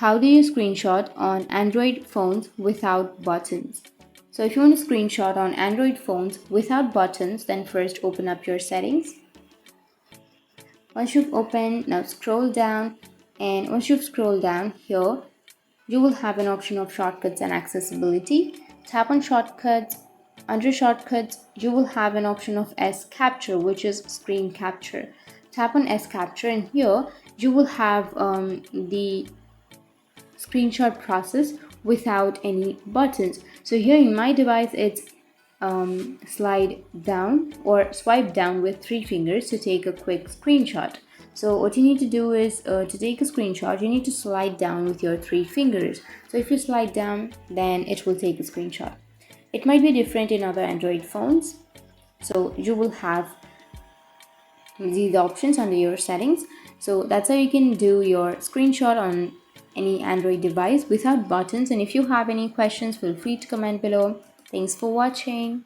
How do you screenshot on Android phones without buttons? So if you want to screenshot on Android phones without buttons, then first open up your settings. Once you've opened, now scroll down, and once you've scrolled down here, you will have an option of shortcuts and accessibility. Tap on shortcuts. Under shortcuts, you will have an option of S capture, which is screen capture. Tap on S capture, and here you will have the screenshot process without any buttons. So here in my device, it's slide down or swipe down with 3 fingers to take a quick screenshot. So what you need to do is to take a screenshot, you need to slide down with your 3 fingers. So if you slide down, then it will take a screenshot. It might be different in other Android phones. So you will have these options under your settings. So that's how you can do your screenshot on any Android device without buttons. And if you have any questions, feel free to comment below. Thanks for watching.